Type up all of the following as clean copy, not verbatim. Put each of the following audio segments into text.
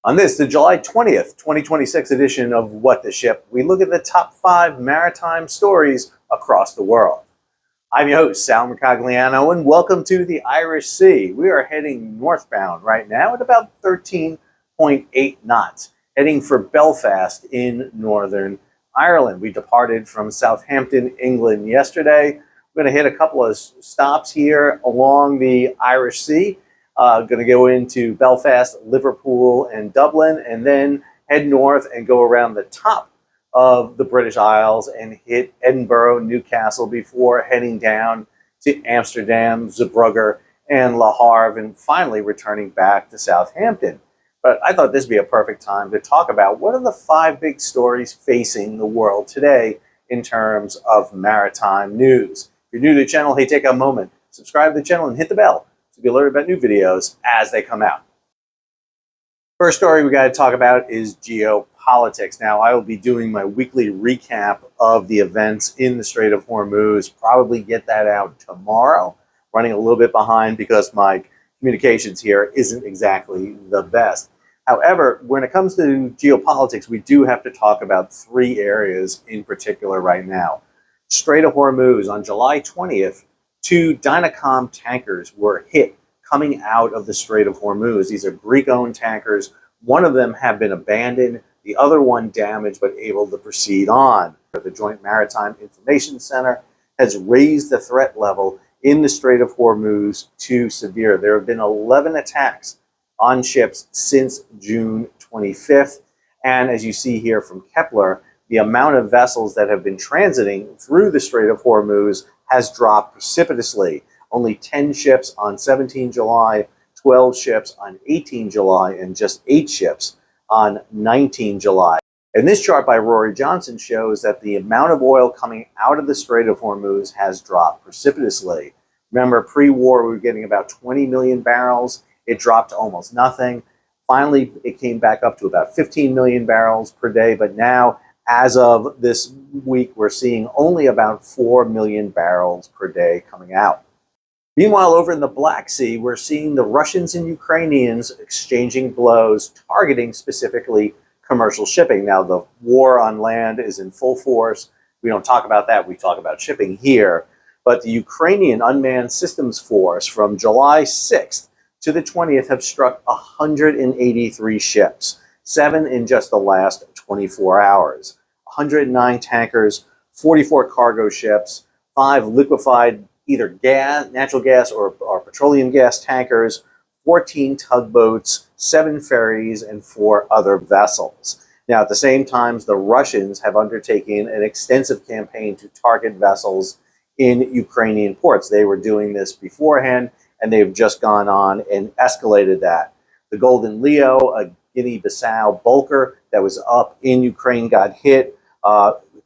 On this, the July 20th, 2026 edition of What the Ship, we look at the top 5 maritime stories across the world. I'm your host, Sal Mercogliano, and welcome to the Irish Sea. We are heading northbound right now at about 13.8 knots, heading for Belfast in Northern Ireland. We departed from Southampton, England yesterday. We're going to hit a couple of stops here along the Irish Sea. Going to go into Belfast, Liverpool, and Dublin, and then head north and go around the top of the British Isles and hit Edinburgh, Newcastle before heading down to Amsterdam, Zeebrugge, and Le Havre, and finally returning back to Southampton. But I thought this would be a perfect time to talk about what are the 5 big stories facing the world today in terms of maritime news. If you're new to the channel, hey, take a moment, subscribe to the channel, and hit the bell to be alerted about new videos as they come out. First story we got to talk about is geopolitics. Now, I will be doing my weekly recap of the events in the Strait of Hormuz. Probably get that out tomorrow. Running a little bit behind because my communications here isn't exactly the best. However, when it comes to geopolitics, we do have to talk about 3 areas in particular right now. Strait of Hormuz on July 20th, 2 Dynacom tankers were hit coming out of the Strait of Hormuz. These are Greek-owned tankers. One of them had been abandoned, the other one damaged but able to proceed on. The Joint Maritime Information Center has raised the threat level in the Strait of Hormuz to severe. There have been 11 attacks on ships since June 25th. And as you see here from Kepler, the amount of vessels that have been transiting through the Strait of Hormuz has dropped precipitously. Only 10 ships on 17 July, 12 ships on 18 July, and just 8 ships on 19 July. And this chart by Rory Johnson shows that the amount of oil coming out of the Strait of Hormuz has dropped precipitously. Remember, pre-war, we were getting about 20 million barrels. It dropped to almost nothing. Finally, it came back up to about 15 million barrels per day, but now, as of this week, we're seeing only about 4 million barrels per day coming out. Meanwhile, over in the Black Sea, we're seeing the Russians and Ukrainians exchanging blows, targeting specifically commercial shipping. Now, the war on land is in full force. We don't talk about that. We talk about shipping here. But the Ukrainian Unmanned Systems Force from July 6th to the 20th have struck 183 ships, 7 in just the last 24 hours. 109 tankers, 44 cargo ships, 5 liquefied either gas, natural gas or petroleum gas tankers, 14 tugboats, 7 ferries, and 4 other vessels. Now, at the same time, the Russians have undertaken an extensive campaign to target vessels in Ukrainian ports. They were doing this beforehand, and they've just gone on and escalated that. The Golden Leo, a Guinea-Bissau bulker that was up in Ukraine, got hit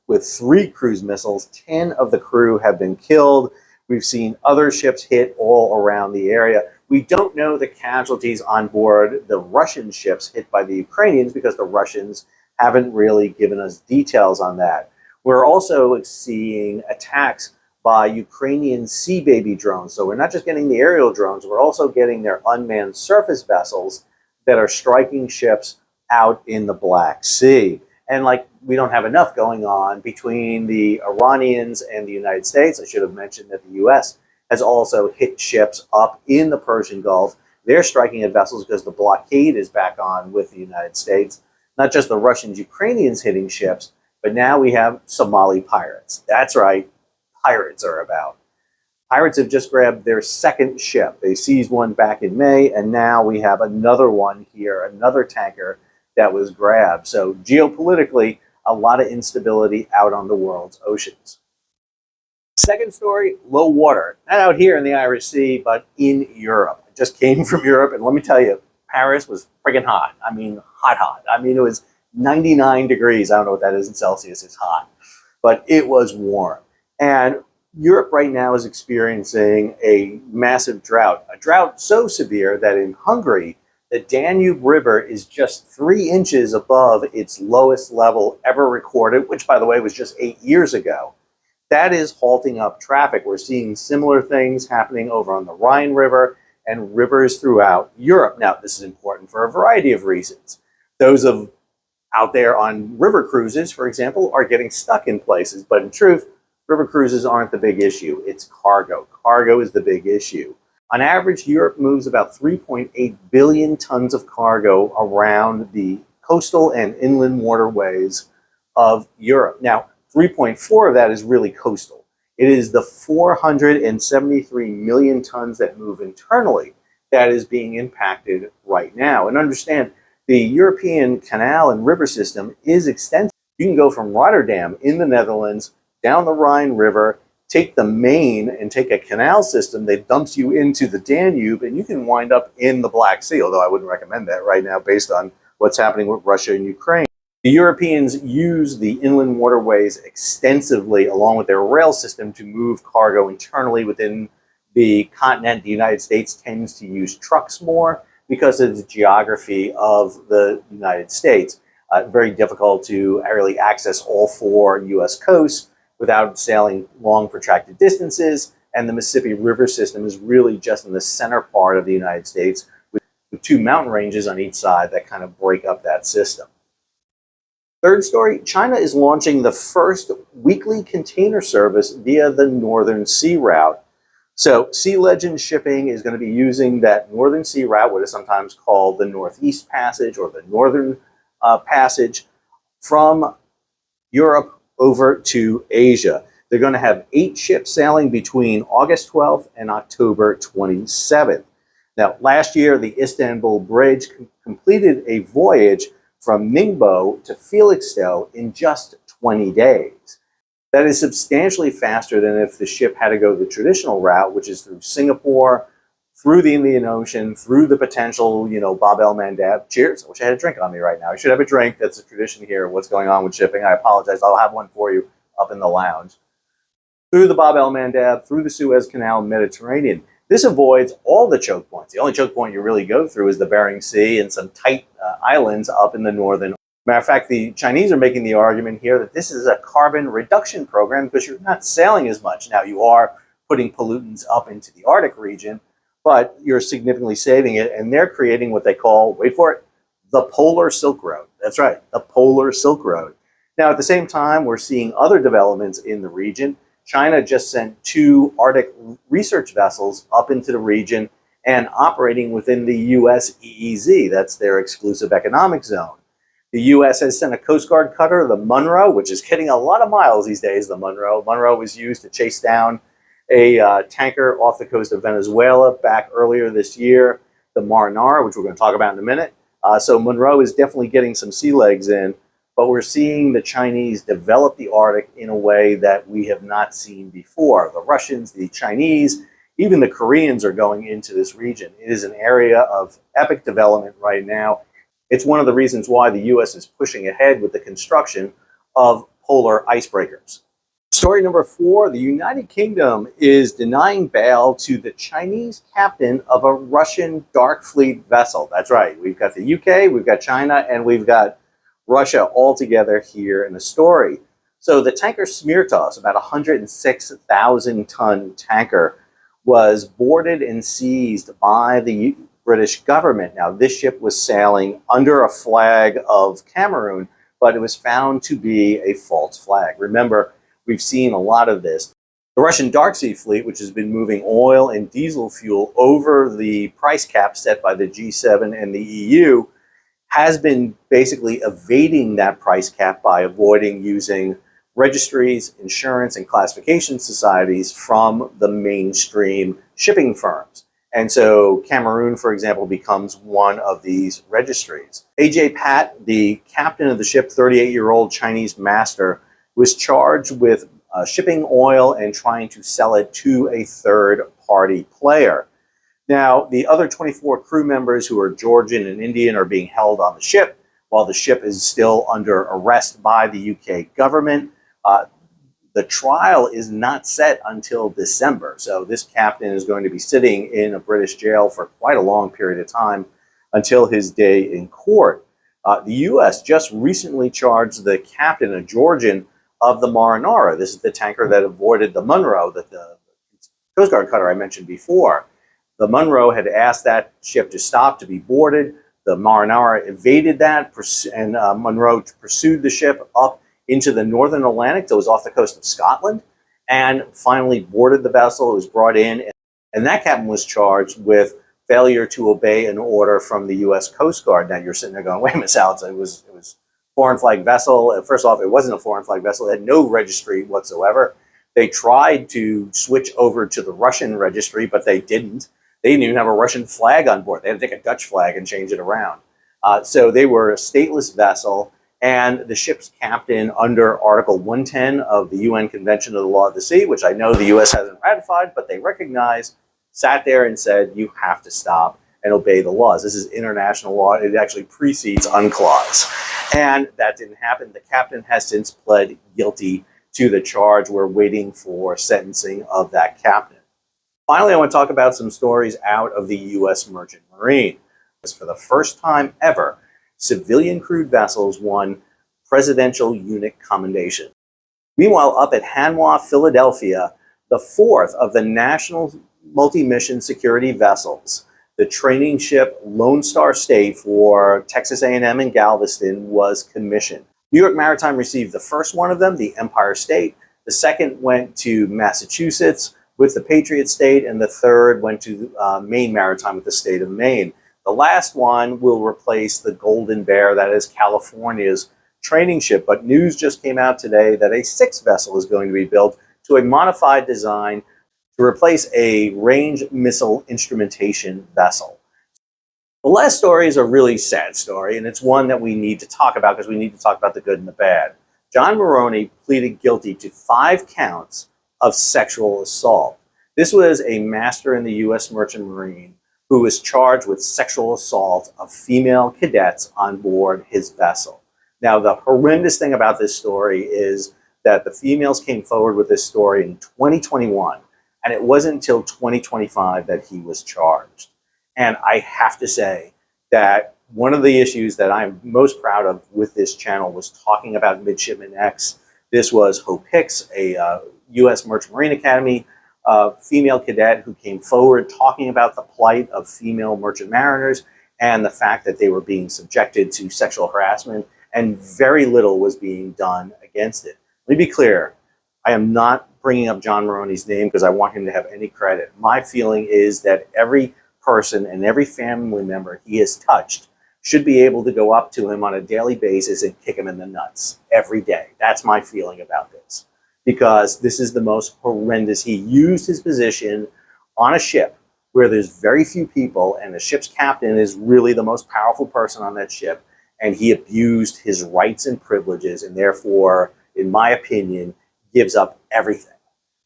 with 3 cruise missiles. 10 of the crew have been killed. We've seen other ships hit all around the area. We don't know the casualties on board the Russian ships hit by the Ukrainians because the Russians haven't really given us details on that. We're also seeing attacks by Ukrainian Sea Baby drones. So we're not just getting the aerial drones, we're also getting their unmanned surface vessels that are striking ships out in the Black Sea. And like, we don't have enough going on between the Iranians and the United States. I should have mentioned that the U.S. has also hit ships up in the Persian Gulf. They're striking at vessels because the blockade is back on with the United States. Not just the Russians, Ukrainians hitting ships, but now we have Somali pirates. That's right, pirates are about. Pirates have just grabbed their 2nd ship. They seized one back in May, and now we have another one here, another tanker that was grabbed. So geopolitically, a lot of instability out on the world's oceans. Second story, low water. Not out here in the Irish Sea, but in Europe. I just came from Europe, and let me tell you, Paris was friggin' hot. I mean, hot. I mean, it was 99 degrees. I don't know what that is in Celsius. It's hot. But it was warm. And Europe right now is experiencing a massive drought. A drought so severe that in Hungary, the Danube River is just 3 inches above its lowest level ever recorded, which, by the way, was just 8 years ago. That is halting up traffic. We're seeing similar things happening over on the Rhine River and rivers throughout Europe. Now, this is important for a variety of reasons. Those of out there on river cruises, for example, are getting stuck in places. But in truth, river cruises aren't the big issue. It's cargo. Cargo is the big issue. On average, Europe moves about 3.8 billion tons of cargo around the coastal and inland waterways of Europe. Now, 3.4 of that is really coastal. It is the 473 million tons that move internally that is being impacted right now. And understand, the European canal and river system is extensive. You can go from Rotterdam in the Netherlands down the Rhine River, take the Main and take a canal system that dumps you into the Danube, and you can wind up in the Black Sea, although I wouldn't recommend that right now based on what's happening with Russia and Ukraine. The Europeans use the inland waterways extensively along with their rail system to move cargo internally within the continent. The United States tends to use trucks more because of the geography of the United States. Very difficult to really access all four U.S. coasts without sailing long, protracted distances. And the Mississippi River system is really just in the center part of the United States with two mountain ranges on each side that kind of break up that system. Third story, China is launching the first weekly container service via the Northern Sea Route. So Sea Legend Shipping is going to be using that Northern Sea Route, what is sometimes called the Northeast Passage or the Northern Passage, from Europe over to Asia. They're going to have 8 ships sailing between August 12th and October 27th. Now, last year, the Istanbul Bridge completed a voyage from Ningbo to Felixstowe in just 20 days. That is substantially faster than if the ship had to go the traditional route, which is through Singapore, through the Indian Ocean, through the potential, Bab el-Mandeb. Cheers. I wish I had a drink on me right now. I should have a drink. That's a tradition here of what's going on with shipping. I apologize. I'll have one for you up in the lounge. Through the Bab el-Mandeb, through the Suez Canal, Mediterranean. This avoids all the choke points. The only choke point you really go through is the Bering Sea and some tight islands up in the northern. Matter of fact, the Chinese are making the argument here that this is a carbon reduction program because you're not sailing as much. Now, you are putting pollutants up into the Arctic region, but you're significantly saving it, and they're creating what they call, wait for it, the Polar Silk Road. That's right, the Polar Silk Road. Now, at the same time, we're seeing other developments in the region. China just sent 2 Arctic research vessels up into the region and operating within the U.S. EEZ. That's their exclusive economic zone. The U.S. has sent a Coast Guard cutter, the Monroe, which is getting a lot of miles these days, the Monroe. Monroe was used to chase down a tanker off the coast of Venezuela back earlier this year, the Marinara, which we're going to talk about in a minute. So Monroe is definitely getting some sea legs in, but we're seeing the Chinese develop the Arctic in a way that we have not seen before. The Russians, the Chinese, even the Koreans are going into this region. It is an area of epic development right now. It's one of the reasons why the U.S. is pushing ahead with the construction of polar icebreakers. Story number 4, the United Kingdom is denying bail to the Chinese captain of a Russian dark fleet vessel. That's right, we've got the UK, we've got China, and we've got Russia all together here in the story. So the tanker Smirtos, about 106,000-ton tanker, was boarded and seized by the British government. Now, this ship was sailing under a flag of Cameroon, but it was found to be a false flag. Remember, we've seen a lot of this. The Russian Dark Sea Fleet, which has been moving oil and diesel fuel over the price cap set by the G7 and the EU, has been basically evading that price cap by avoiding using registries, insurance, and classification societies from the mainstream shipping firms. And so Cameroon, for example, becomes one of these registries. A.J. Pat, the captain of the ship, 38-year-old Chinese master, was charged with shipping oil and trying to sell it to a third-party player. Now, the other 24 crew members who are Georgian and Indian are being held on the ship, while the ship is still under arrest by the UK government. The trial is not set until December, so this captain is going to be sitting in a British jail for quite a long period of time until his day in court. The U.S. just recently charged the captain, a Georgian, of the Marinara. This is the tanker that avoided the Monroe, the Coast Guard cutter I mentioned before. The Monroe had asked that ship to stop to be boarded. The Marinara evaded that, and Monroe pursued the ship up into the northern Atlantic that was off the coast of Scotland, and finally boarded the vessel. It was brought in, and that captain was charged with failure to obey an order from the U.S. Coast Guard. Now you're sitting there going, wait a minute, Sal, it was foreign flag vessel. First off, it wasn't a foreign flag vessel. It had no registry whatsoever. They tried to switch over to the Russian registry, but they didn't. They didn't even have a Russian flag on board. They had to take a Dutch flag and change it around. So they were a stateless vessel, and the ship's captain, under Article 110 of the UN Convention of the Law of the Sea, which I know the U.S. hasn't ratified, but they recognize, sat there and said, you have to stop and obey the laws. This is international law. It actually precedes UNCLOS. And that didn't happen. The captain has since pled guilty to the charge. We're waiting for sentencing of that captain. Finally, I want to talk about some stories out of the U.S. Merchant Marine. For the first time ever, civilian crewed vessels won Presidential Unit Commendation. Meanwhile, up at Hanwha, Philadelphia, the fourth of the National Multi-Mission Security Vessels, the training ship Lone Star State for Texas A&M and Galveston, was commissioned. New York Maritime received the first one of them, the Empire State. The second went to Massachusetts with the Patriot State, and the third went to Maine Maritime with the state of Maine. The last one will replace the Golden Bear, that is California's training ship. But news just came out today that a sixth vessel is going to be built to a modified design to replace a range missile instrumentation vessel. The last story is a really sad story, and it's one that we need to talk about because we need to talk about the good and the bad. John Maroney pleaded guilty to 5 counts of sexual assault. This was a master in the U.S. Merchant Marine who was charged with sexual assault of female cadets on board his vessel. Now, the horrendous thing about this story is that the females came forward with this story in 2021, and it wasn't until 2025 that he was charged. And I have to say that one of the issues that I'm most proud of with this channel was talking about Midshipman X. This was Hope Hicks, a U.S. Merchant Marine Academy female cadet who came forward talking about the plight of female merchant mariners and the fact that they were being subjected to sexual harassment, and very little was being done against it. Let me be clear. I am not bringing up John Maroney's name because I want him to have any credit. My feeling is that every person and every family member he has touched should be able to go up to him on a daily basis and kick him in the nuts every day. That's my feeling about this, because this is the most horrendous. He used his position on a ship where there's very few people, and the ship's captain is really the most powerful person on that ship, and he abused his rights and privileges, and therefore, in my opinion, gives up everything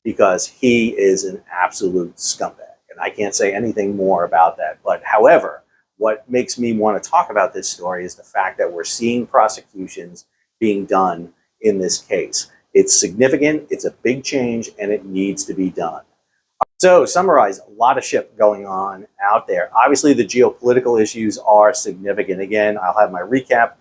because he is an absolute scumbag. And I can't say anything more about that. But however, what makes me want to talk about this story is the fact that we're seeing prosecutions being done in this case. It's significant, it's a big change, and it needs to be done. So, summarize, a lot of shit going on out there. Obviously, the geopolitical issues are significant. Again, I'll have my recap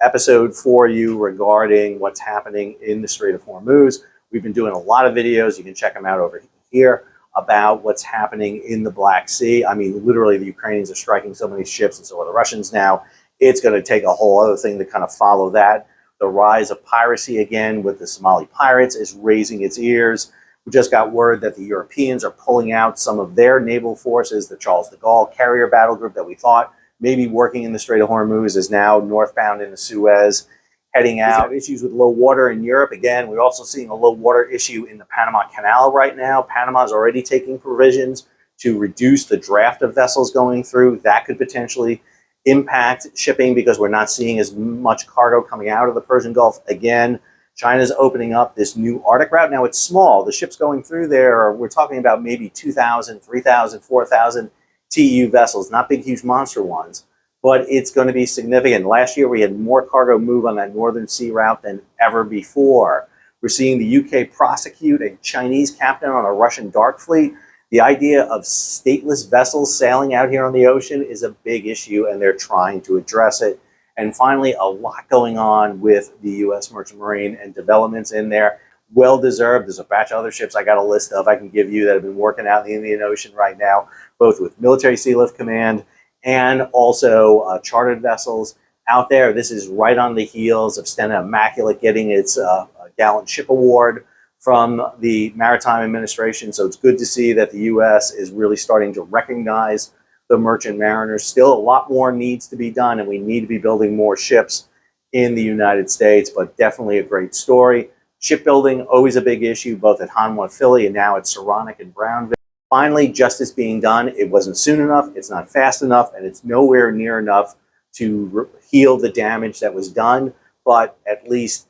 episode for you regarding what's happening in the Strait of Hormuz. We've been doing a lot of videos. You can check them out over here about what's happening in the Black Sea. I mean, literally, the Ukrainians are striking so many ships, and so are the Russians now. It's going to take a whole other thing to kind of follow that. The rise of piracy again with the Somali pirates is raising its ears. We just got word that the Europeans are pulling out some of their naval forces. The Charles de Gaulle carrier battle group that we thought maybe working in the Strait of Hormuz is now northbound in the Suez, heading out. Issues with low water in Europe. Again, we're also seeing a low water issue in the Panama Canal right now. Panama is already taking provisions to reduce the draft of vessels going through. That could potentially impact shipping because we're not seeing as much cargo coming out of the Persian Gulf. Again, China's opening up this new Arctic route. Now, it's small. The ships going through there, we're talking about maybe 2,000, 3,000, 4,000 TEU vessels, not big, huge monster ones, but it's going to be significant. Last year, we had more cargo move on that Northern Sea route than ever before. We're seeing the UK prosecute a Chinese captain on a Russian dark fleet. The idea of stateless vessels sailing out here on the ocean is a big issue, and they're trying to address it. And finally, a lot going on with the U.S. Merchant Marine and developments in there. Well-deserved. There's a batch of other ships I got a list of I can give you that have been working out in the Indian Ocean right now, both with Military Sea Lift Command and also chartered vessels out there. This is right on the heels of Stena Immaculate getting its Gallant Ship Award from the Maritime Administration. So it's good to see that the U.S. is really starting to recognize the merchant mariners. Still, a lot more needs to be done, and we need to be building more ships in the United States, but definitely a great story. Shipbuilding, always a big issue, both at Hanwha Philly and now at Saronic and Brownville. Finally, justice being done. It wasn't soon enough, it's not fast enough, and it's nowhere near enough to heal the damage that was done, but at least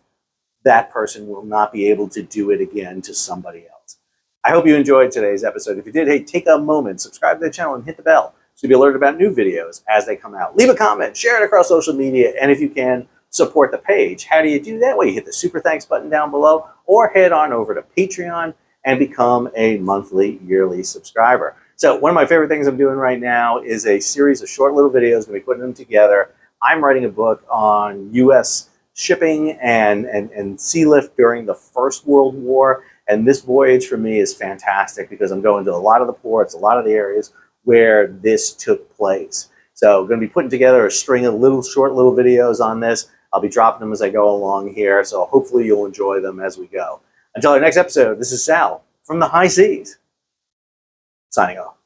that person will not be able to do it again to somebody else. I hope you enjoyed today's episode. If you did, hey, take a moment, subscribe to the channel and hit the bell so you'll be alerted about new videos as they come out. Leave a comment, share it across social media, and if you can, support the page. How do you do that? Well, you hit the super thanks button down below or head on over to Patreon and become a monthly, yearly subscriber. So one of my favorite things I'm doing right now is a series of short little videos. I'm going to be putting them together. I'm writing a book on U.S. shipping and sea lift during the First World War. And this voyage for me is fantastic because I'm going to a lot of the ports, a lot of the areas where this took place. So I'm going to be putting together a string of short little videos on this. I'll be dropping them as I go along here. So hopefully you'll enjoy them as we go. Until our next episode, this is Sal from the high seas, signing off.